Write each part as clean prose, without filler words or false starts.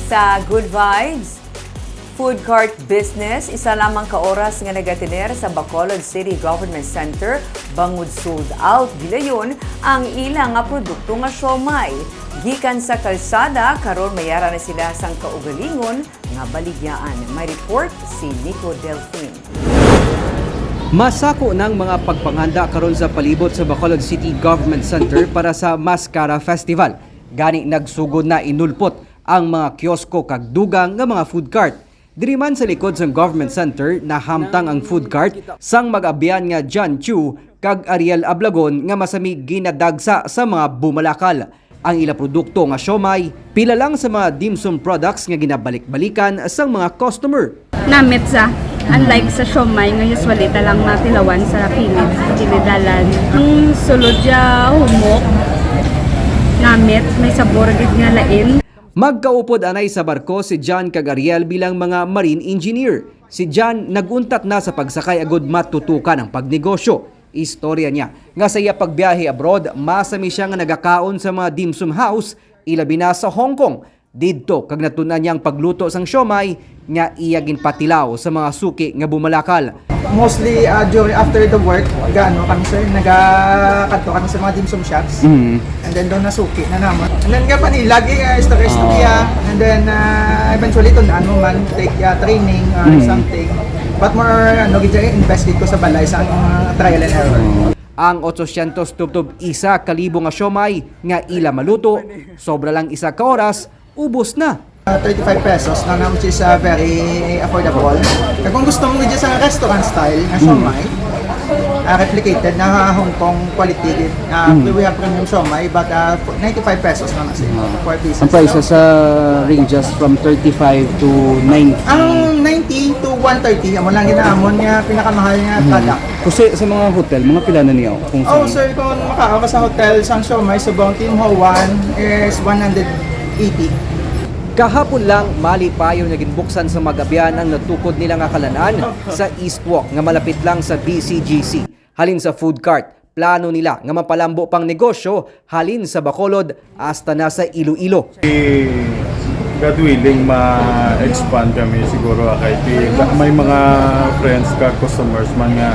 sa Good Vibes Food Cart Business, isa lamang ka oras nga nagatiner sa Bacolod City Government Center bangod sold out gilayon ang ilang nga produkto nga siomay. Gikan sa kalsada karon mayara na sila sang kaugalingon nga baligyaan. May report si Nico Delfin. Masako ng mga pagpanghanda karon sa palibot sa Bacolod City Government Center para sa Mascara Festival. Gani nagsugod na inulpot ang mga kiosko kag dugang nga mga food cart. Diri man sa likod sa Government Center nahamtang ang food cart sang mag-abyan nga John Chu kag Ariel Ablagon nga masami ginadagsa sa mga bumalakal. Ang ila produkto nga siomay, pila lang sa mga dim sum products nga ginabalik-balikan sang mga customer. Namit sa unlike sa siomay nga usually talang matilawan sa pinit dinidalan. Ang sulod ja humok namit may sabor gid nga lain. Magkaupod anay sa barko si John kag Ariel bilang mga marine engineer. Si John naguntat na sa pagsakay agud matutukan ang pagnegosyo. Istorya niya nga sa iya pagbiyahe abroad, masami siya nga nagakaon sa mga dim sum house ilabi na sa Hong Kong. Didto kag natunan niyang pagluto sang siomay nga iya ginpatilaw sa mga suki nga bumalakal. Mostly during after the work, kami sir, nagakadto kami sa mga dim sum shops. And then doon nasuki na naman. And then lagi istorya, and then eventually tunaan mo man take training or something. But more invested ko sa balay sa trial and error. Ang 800 tubtob isa kalibo nga siomay nga ila maluto, sobra lang isa ka oras, ubos na. 35 pesos na which is very affordable. Kung gusto mo dyan sa restaurant style na siomay, replicated na Hong Kong quality, we have premium siomay but 95 pesos na nasa 4 pieces. Ang prices sa ranges from 35 to 90. Ang 90 to 130, amo lang ginaamon niya pinakamahal niya product. Kasi sa mga hotel, mga pila na niyo? Sir, kung makakawa sa hotel, sang siomay, subong Team Ho 1 is 180. Kahapon lang, mali payo na ginbuksan sa Magabyan ang natukod nila nga kalanan sa East Walk nga malapit lang sa BCGC. Halin sa food cart, plano nila nga mapalambo pang negosyo halin sa Bacolod hasta na sa Iloilo. God willing, ma-expand kami siguro kahit may mga friends ka, customers man nga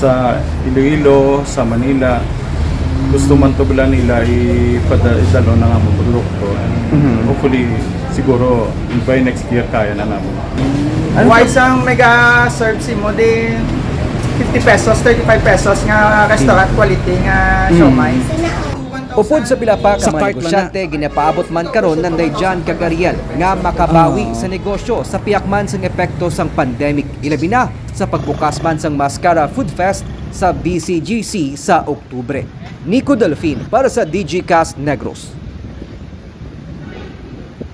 sa Iloilo, sa Manila. Gusto man to bila nila ipadalo na nga mo produkto. Hopefully, siguro by next year kaya na namin. Why sang mega serve si mo din 50 pesos, 35 pesos nga restaurant quality nga siomay. Upod sa pila pa ka mga negosyante, ginapaabot man karon nanday John kag Ariel nga makabawi sa negosyo sa piyakman sang epekto sang pandemic. Ilabi na sa pagbukas man sang Mascara Food Fest sa BCGC sa Oktubre. Nico Delfin para sa DGCast Negros.